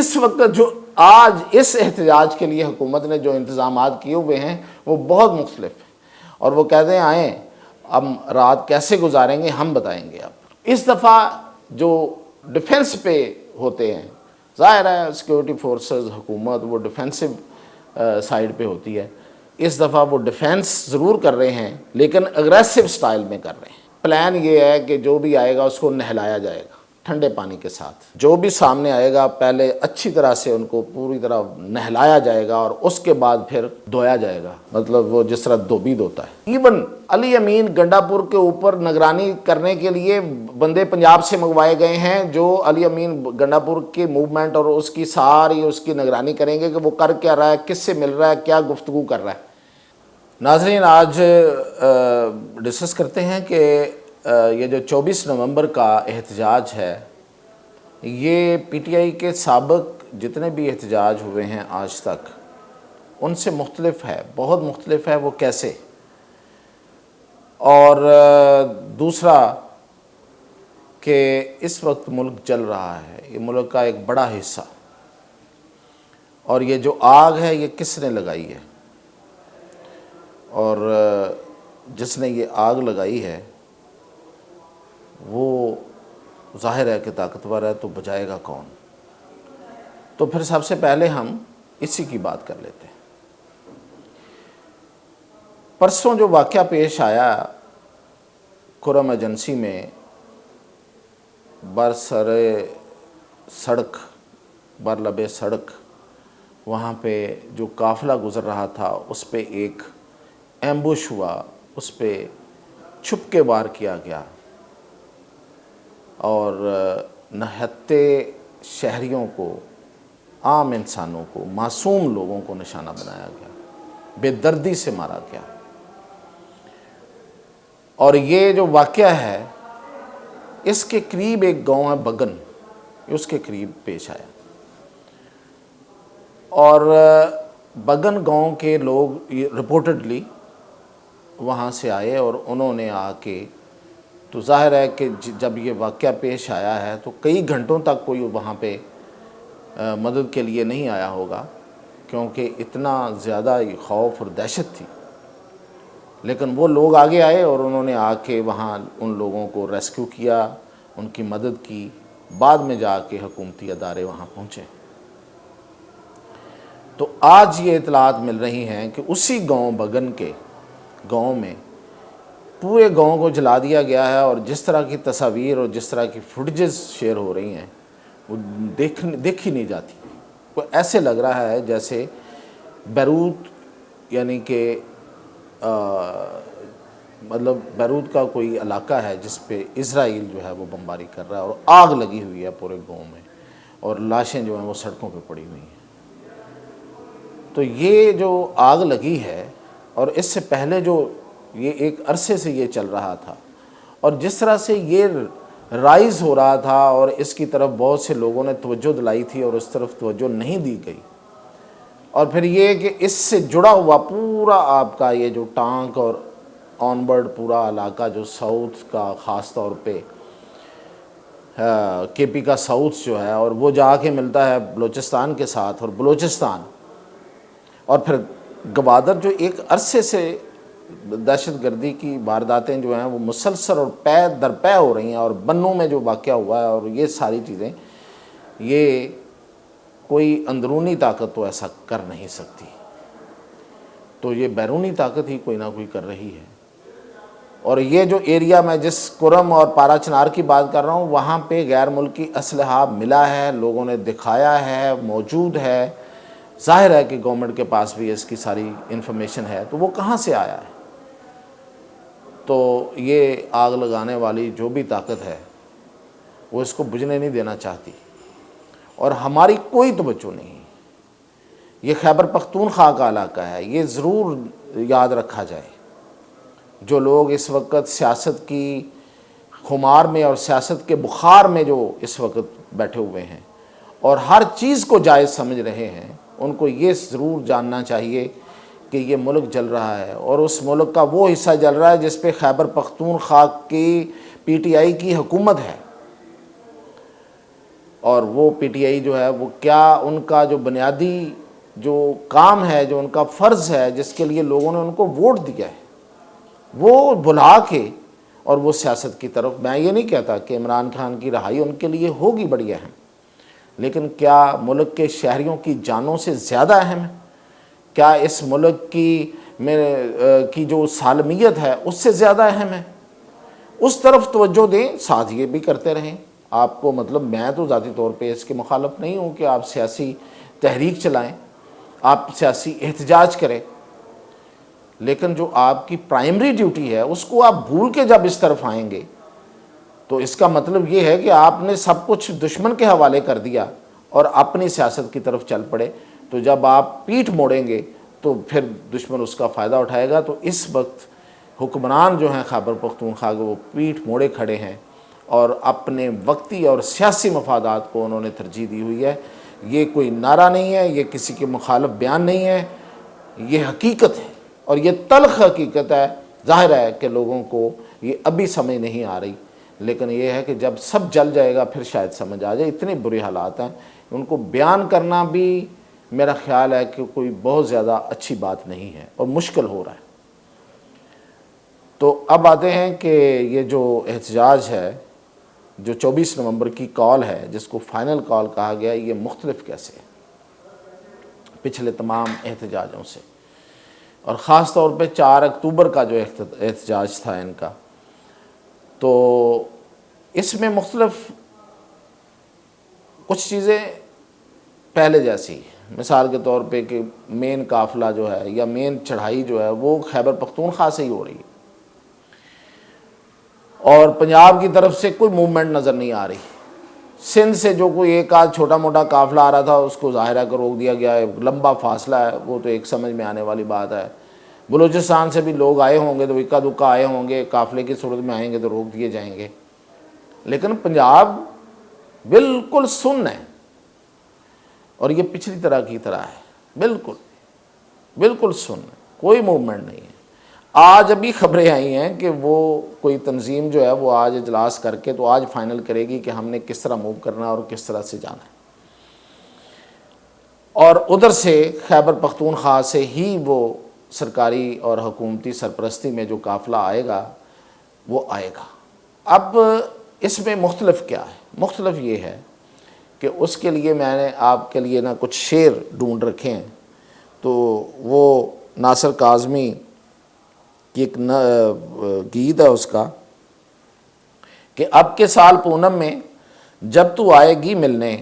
اس وقت جو آج اس احتجاج کے لیے حکومت نے جو انتظامات کیے ہوئے ہیں وہ بہت مختلف ہیں، اور وہ کہتے ہیں آئیں ہم رات کیسے گزاریں گے ہم بتائیں گے آپ۔ اس دفعہ جو ڈیفنس پہ ہوتے ہیں، ظاہر ہے سیکیورٹی فورسز حکومت وہ ڈیفینسو سائیڈ پہ ہوتی ہے، اس دفعہ وہ ڈیفینس ضرور کر رہے ہیں لیکن اگریسو سٹائل میں کر رہے ہیں۔ پلان یہ ہے کہ جو بھی آئے گا اس کو نہلایا جائے گا ٹھنڈے پانی کے ساتھ، جو بھی سامنے آئے گا پہلے اچھی طرح سے ان کو پوری طرح نہلایا جائے گا اور اس کے بعد پھر دھویا جائے گا، مطلب وہ جس طرح دھوبی دھوتا ہے۔ ایون علی امین گنڈا پور کے اوپر نگرانی کرنے کے لیے بندے پنجاب سے منگوائے گئے ہیں جو علی امین گنڈا پور کی موومنٹ اور اس کی ساری اس کی نگرانی کریں گے کہ وہ کر کیا رہا ہے، کس سے مل رہا ہے، کیا گفتگو کر رہا ہے۔ ناظرین، آج ڈسکس کرتے ہیں کہ یہ جو 24 نومبر کا احتجاج ہے یہ پی ٹی آئی کے سابق جتنے بھی احتجاج ہوئے ہیں آج تک ان سے مختلف ہے، بہت مختلف ہے۔ وہ کیسے؟ اور دوسرا کہ اس وقت ملک چل رہا ہے، یہ ملک کا ایک بڑا حصہ، اور یہ جو آگ ہے یہ کس نے لگائی ہے، اور جس نے یہ آگ لگائی ہے وہ ظاہر ہے کہ طاقتور ہے، تو بجائے گا کون؟ تو پھر سب سے پہلے ہم اسی کی بات کر لیتے ہیں۔ پرسوں جو واقعہ پیش آیا کرم ایجنسی میں برسر سڑک برلب سڑک، وہاں پہ جو قافلہ گزر رہا تھا اس پہ ایک ایمبوش ہوا، اس پہ چھپ کے وار کیا گیا اور نہتے شہریوں کو، عام انسانوں کو، معصوم لوگوں کو نشانہ بنایا گیا، بے دردی سے مارا گیا۔ اور یہ جو واقعہ ہے اس کے قریب ایک گاؤں ہے بگن، اس کے قریب پیش آیا، اور بگن گاؤں کے لوگ رپورٹڈلی وہاں سے آئے اور انہوں نے آ کے، تو ظاہر ہے کہ جب یہ واقعہ پیش آیا ہے تو کئی گھنٹوں تک کوئی وہاں پہ مدد کے لیے نہیں آیا ہوگا کیونکہ اتنا زیادہ خوف اور دہشت تھی، لیکن وہ لوگ آگے آئے اور انہوں نے آ کے وہاں ان لوگوں کو ریسکیو کیا، ان کی مدد کی، بعد میں جا کے حکومتی ادارے وہاں پہنچے۔ تو آج یہ اطلاعات مل رہی ہیں کہ اسی گاؤں بگن کے گاؤں میں پورے گاؤں کو جلا دیا گیا ہے، اور جس طرح کی تصاویر اور جس طرح کی فوٹیجز شیئر ہو رہی ہیں وہ دیکھی نہیں جاتی۔ وہ ایسے لگ رہا ہے جیسے بیروت، یعنی کہ مطلب بیروت کا کوئی علاقہ ہے جس پہ اسرائیل جو ہے وہ بمباری کر رہا ہے، اور آگ لگی ہوئی ہے پورے گاؤں میں، اور لاشیں جو ہیں وہ سڑکوں پہ پڑی ہوئی ہیں۔ تو یہ جو آگ لگی ہے، اور اس سے پہلے جو یہ ایک عرصے سے یہ چل رہا تھا، اور جس طرح سے یہ رائز ہو رہا تھا اور اس کی طرف بہت سے لوگوں نے توجہ دلائی تھی اور اس طرف توجہ نہیں دی گئی، اور پھر یہ کہ اس سے جڑا ہوا پورا آپ کا یہ جو ٹانک اور آن برڈ پورا علاقہ جو ساؤتھ کا خاص طور پہ کے پی کا ساؤتھ جو ہے، اور وہ جا کے ملتا ہے بلوچستان کے ساتھ، اور بلوچستان اور پھر گوادر جو ایک عرصے سے دہشت گردی کی وارداتیں جو ہیں وہ مسلسل اور پے در پے ہو رہی ہیں، اور بنوں میں جو واقعہ ہوا ہے اور یہ ساری چیزیں، یہ کوئی اندرونی طاقت تو ایسا کر نہیں سکتی، تو یہ بیرونی طاقت ہی کوئی نہ کوئی کر رہی ہے۔ اور یہ جو ایریا میں جس کرم اور پارا چنار کی بات کر رہا ہوں وہاں پہ غیر ملکی اسلحہ ملا ہے، لوگوں نے دکھایا ہے، موجود ہے، ظاہر ہے کہ گورنمنٹ کے پاس بھی اس کی ساری انفارمیشن ہے، تو وہ کہاں سے آیا ہے؟ تو یہ آگ لگانے والی جو بھی طاقت ہے وہ اس کو بجھنے نہیں دینا چاہتی، اور ہماری کوئی توجہ نہیں۔ یہ خیبر پختونخوا کا علاقہ ہے، یہ ضرور یاد رکھا جائے۔ جو لوگ اس وقت سیاست کی خمار میں اور سیاست کے بخار میں جو اس وقت بیٹھے ہوئے ہیں اور ہر چیز کو جائز سمجھ رہے ہیں، ان کو یہ ضرور جاننا چاہیے کہ یہ ملک جل رہا ہے، اور اس ملک کا وہ حصہ جل رہا ہے جس پہ خیبر پختونخوا کی پی ٹی آئی کی حکومت ہے، اور وہ پی ٹی آئی جو ہے وہ کیا ان کا جو بنیادی جو کام ہے، جو ان کا فرض ہے جس کے لیے لوگوں نے ان کو ووٹ دیا ہے، وہ بھلا کے اور وہ سیاست کی طرف، میں یہ نہیں کہتا کہ عمران خان کی رہائی ان کے لیے ہوگی بڑی اہم، لیکن کیا ملک کے شہریوں کی جانوں سے زیادہ اہم ہے؟ کیا اس ملک کی جو سالمیت ہے اس سے زیادہ اہم ہے؟ اس طرف توجہ دیں، ساتھ یہ بھی کرتے رہیں۔ آپ کو مطلب میں تو ذاتی طور پہ اس کے مخالف نہیں ہوں کہ آپ سیاسی تحریک چلائیں، آپ سیاسی احتجاج کریں، لیکن جو آپ کی پرائمری ڈیوٹی ہے اس کو آپ بھول کے جب اس طرف آئیں گے تو اس کا مطلب یہ ہے کہ آپ نے سب کچھ دشمن کے حوالے کر دیا اور اپنی سیاست کی طرف چل پڑے۔ تو جب آپ پیٹھ موڑیں گے تو پھر دشمن اس کا فائدہ اٹھائے گا۔ تو اس وقت حکمران جو ہیں خیبر پختونخوا کے، وہ پیٹھ موڑے کھڑے ہیں اور اپنے وقتی اور سیاسی مفادات کو انہوں نے ترجیح دی ہوئی ہے۔ یہ کوئی نعرہ نہیں ہے، یہ کسی کے مخالف بیان نہیں ہے، یہ حقیقت ہے اور یہ تلخ حقیقت ہے۔ ظاہر ہے کہ لوگوں کو یہ ابھی سمجھ نہیں آ رہی، لیکن یہ ہے کہ جب سب جل جائے گا پھر شاید سمجھ آ جائے۔ اتنے برے حالات ہیں، ان کو بیان کرنا بھی میرا خیال ہے کہ کوئی بہت زیادہ اچھی بات نہیں ہے اور مشکل ہو رہا ہے۔ تو اب آتے ہیں کہ یہ جو احتجاج ہے، جو 24 نومبر کی کال ہے جس کو فائنل کال کہا گیا، یہ مختلف کیسے ہے پچھلے تمام احتجاجوں سے، اور خاص طور پہ 4 اکتوبر کا جو احتجاج تھا ان کا، تو اس میں مختلف کچھ چیزیں پہلے جیسی، مثال کے طور پہ کہ مین قافلہ جو ہے یا مین چڑھائی جو ہے وہ خیبر پختونخوا سے ہی ہو رہی ہے، اور پنجاب کی طرف سے کوئی موومنٹ نظر نہیں آ رہی۔ سندھ سے جو کوئی ایک آدھ چھوٹا موٹا قافلہ آ رہا تھا اس کو ظاہر ہے کہ روک دیا گیا ہے، لمبا فاصلہ ہے، وہ تو ایک سمجھ میں آنے والی بات ہے۔ بلوچستان سے بھی لوگ آئے ہوں گے تو اکا دکا آئے ہوں گے، قافلے کی صورت میں آئیں گے تو روک دیے جائیں گے، لیکن پنجاب بالکل سن ہے، اور یہ پچھلی طرح کی طرح ہے، بالکل سن ہے، کوئی موومنٹ نہیں ہے۔ آج ابھی خبریں آئی ہیں کہ وہ کوئی تنظیم جو ہے وہ آج اجلاس کر کے تو آج فائنل کرے گی کہ ہم نے کس طرح موو کرنا اور کس طرح سے جانا ہے، اور ادھر سے خیبر پختونخوا سے ہی وہ سرکاری اور حکومتی سرپرستی میں جو قافلہ آئے گا وہ آئے گا۔ اب اس میں مختلف کیا ہے؟ مختلف یہ ہے کہ اس کے لیے میں نے آپ کے لیے کچھ شعر ڈھونڈ رکھے ہیں، تو وہ ناصر کاظمی کی ایک گیت ہے اس کا کہ اب کے سال پونم میں جب تو آئے گی ملنے،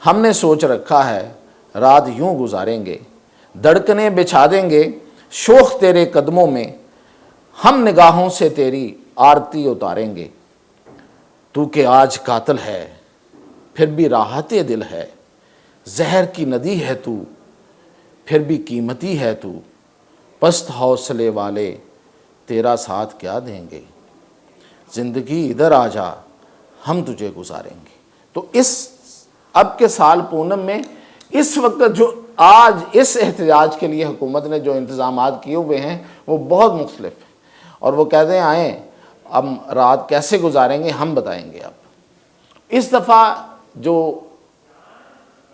ہم نے سوچ رکھا ہے رات یوں گزاریں گے، دھڑکنیں بچھا دیں گے شوق تیرے قدموں میں، ہم نگاہوں سے تیری آرتی اتاریں گے، تو کہ آج قاتل ہے پھر بھی راحت دل ہے، زہر کی ندی ہے تو پھر بھی قیمتی ہے تو، پست حوصلے والے تیرا ساتھ کیا دیں گے، زندگی ادھر آ جا ہم تجھے گزاریں گے۔ تو اس اب کے سال پونم میں اس وقت جو آج اس احتجاج کے لیے حکومت نے جو انتظامات کیے ہوئے ہیں وہ بہت مختلف ہیں، اور وہ کہتے ہیں آئیں اب رات کیسے گزاریں گے ہم بتائیں گے۔ اب اس دفعہ جو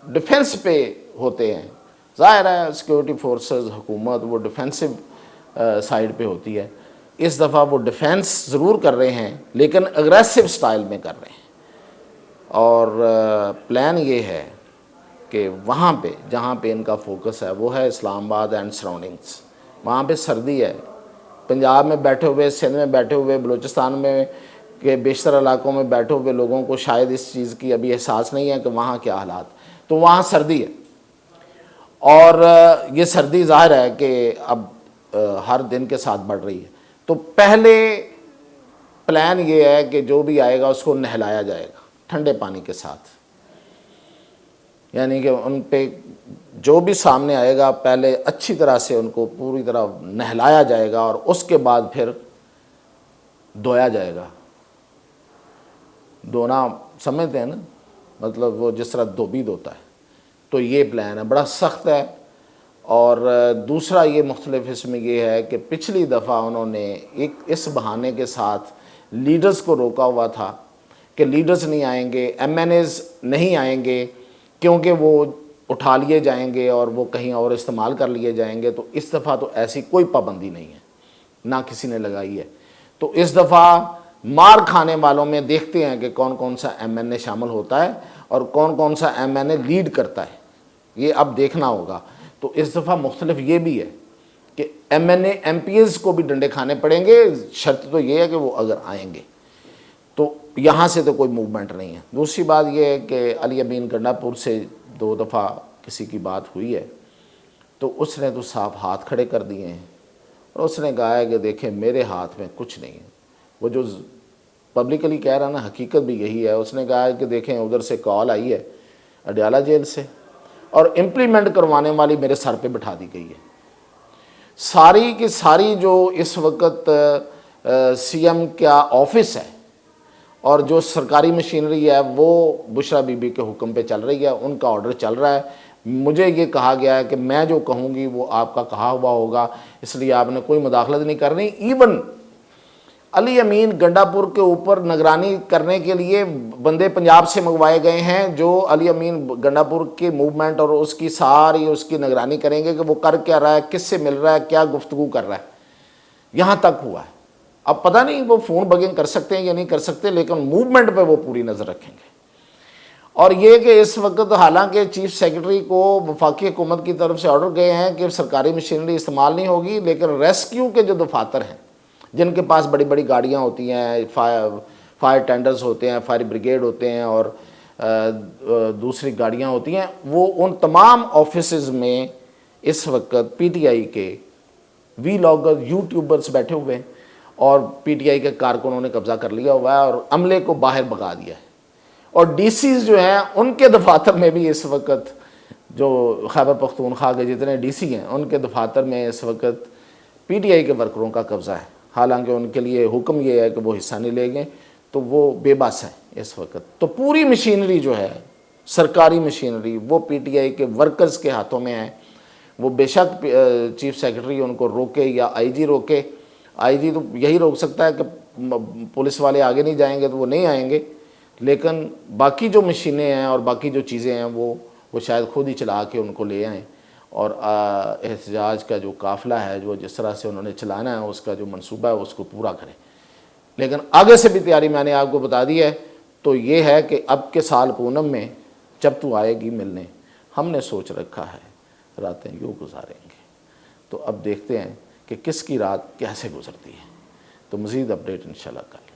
ڈیفنس پہ ہوتے ہیں، ظاہر ہے سیکورٹی فورسز حکومت وہ ڈیفینسو سائیڈ پہ ہوتی ہے، اس دفعہ وہ ڈیفینس ضرور کر رہے ہیں لیکن اگریسو سٹائل میں کر رہے ہیں، اور پلان یہ ہے کہ وہاں پہ جہاں پہ ان کا فوکس ہے وہ ہے اسلام آباد اینڈ سراؤنڈنگس، وہاں پہ سردی ہے، پنجاب میں بیٹھے ہوئے، سندھ میں بیٹھے ہوئے، بلوچستان میں کے بیشتر علاقوں میں بیٹھے ہوئے لوگوں کو شاید اس چیز کی ابھی احساس نہیں ہے کہ وہاں کیا حالات، تو وہاں سردی ہے، اور یہ سردی ظاہر ہے کہ اب ہر دن کے ساتھ بڑھ رہی ہے۔ تو پہلے پلان یہ ہے کہ جو بھی آئے گا اس کو نہلایا جائے گا ٹھنڈے پانی کے ساتھ، یعنی کہ ان پہ جو بھی سامنے آئے گا پہلے اچھی طرح سے ان کو پوری طرح نہلایا جائے گا، اور اس کے بعد پھر دھویا جائے گا۔ دھونا سمجھتے ہیں نا، مطلب وہ جس طرح دھوبی دھوتا ہے، تو یہ پلان ہے، بڑا سخت ہے۔ اور دوسرا یہ مختلف اس میں یہ ہے کہ پچھلی دفعہ انہوں نے ایک اس بہانے کے ساتھ لیڈرز کو روکا ہوا تھا کہ لیڈرز نہیں آئیں گے، ایم این ایز نہیں آئیں گے کیونکہ وہ اٹھا لیے جائیں گے اور وہ کہیں اور استعمال کر لیے جائیں گے، تو اس دفعہ تو ایسی کوئی پابندی نہیں ہے، نہ کسی نے لگائی ہے۔ تو اس دفعہ مار کھانے والوں میں دیکھتے ہیں کہ کون کون سا ایم این اے شامل ہوتا ہے اور کون کون سا ایم این اے لیڈ کرتا ہے، یہ اب دیکھنا ہوگا۔ تو اس دفعہ مختلف یہ بھی ہے کہ M N A M P A's کو بھی ڈنڈے کھانے پڑیں گے، شرط تو یہ ہے کہ وہ اگر آئیں گے تو یہاں سے تو کوئی موومنٹ نہیں ہے۔ دوسری بات یہ ہے کہ علی امین گنڈا پور سے 2 دفعہ کسی کی بات ہوئی ہے تو اس نے تو صاف ہاتھ کھڑے کر دیے ہیں اور اس نے کہا ہے کہ دیکھیں میرے ہاتھ میں کچھ نہیں ہے۔ وہ جو پبلکلی کہہ رہا نا، حقیقت بھی یہی ہے۔ اس نے کہا ہے کہ دیکھیں ادھر سے کال آئی ہے اڈیالہ جیل سے اور امپلیمنٹ کروانے والی میرے سر پہ بٹھا دی گئی ہے۔ ساری کی ساری جو اس وقت سی ایم کا آفس ہے اور جو سرکاری مشینری ہے وہ بشرا بی بی کے حکم پہ چل رہی ہے، ان کا آرڈر چل رہا ہے۔ مجھے یہ کہا گیا ہے کہ میں جو کہوں گی وہ آپ کا کہا ہوا ہوگا، اس لیے آپ نے کوئی مداخلت نہیں کرنی۔ ایون علی امین گنڈا پور کے اوپر نگرانی کرنے کے لیے بندے پنجاب سے منگوائے گئے ہیں جو علی امین گنڈا پور کے موومنٹ اور اس کی ساری اس کی نگرانی کریں گے کہ وہ کر کیا رہا ہے، کس سے مل رہا ہے، کیا گفتگو کر رہا ہے۔ یہاں تک ہوا ہے۔ اب پتہ نہیں وہ فون بگنگ کر سکتے ہیں یا نہیں کر سکتے، لیکن موومنٹ پہ وہ پوری نظر رکھیں گے۔ اور یہ کہ اس وقت حالانکہ چیف سیکرٹری کو وفاقی حکومت کی طرف سے آرڈر گئے ہیں کہ سرکاری مشینری استعمال نہیں ہوگی، لیکن ریسکیو کے جو دفاتر ہیں جن کے پاس بڑی بڑی گاڑیاں ہوتی ہیں، فائر ٹینڈرز ہوتے ہیں، فائر بریگیڈ ہوتے ہیں اور دوسری گاڑیاں ہوتی ہیں، وہ ان تمام آفیسز میں اس وقت پی ٹی آئی کے وی لاگر یوٹیوبرز بیٹھے ہوئے ہیں اور پی ٹی آئی کے کارکنوں نے قبضہ کر لیا ہوا ہے اور عملے کو باہر بھگا دیا ہے۔ اور ڈی سیز جو ہیں ان کے دفاتر میں بھی اس وقت جو خیبر پختونخوا کے جتنے ڈی سی ہیں ان کے دفاتر میں اس وقت پی ٹی آئی کے ورکروں کا قبضہ ہے، حالانکہ ان کے لیے حکم یہ ہے کہ وہ حصہ نہیں لیں گے، تو وہ بے بس ہیں اس وقت۔ تو پوری مشینری جو ہے سرکاری مشینری وہ پی ٹی آئی کے ورکرز کے ہاتھوں میں ہے۔ وہ بے شک چیف سیکرٹری ان کو روکے یا آئی جی روکے، آئی جی تو یہی روک سکتا ہے کہ پولیس والے آگے نہیں جائیں گے تو وہ نہیں آئیں گے، لیکن باقی جو مشینیں ہیں اور باقی جو چیزیں ہیں وہ شاید خود ہی چلا کے ان کو لے آئیں اور احتجاج کا جو قافلہ ہے جو جس طرح سے انہوں نے چلانا ہے اس کا جو منصوبہ ہے اس کو پورا کریں۔ لیکن آگے سے بھی تیاری میں نے آپ کو بتا دی ہے، تو یہ ہے کہ اب کے سال پونم میں جب تو آئے گی ملنے، ہم نے سوچ رکھا ہے راتیں یوں گزاریں گے۔ تو اب دیکھتے ہیں کہ کس کی رات کیسے گزرتی ہے، تو مزید اپڈیٹ انشاءاللہ کریں۔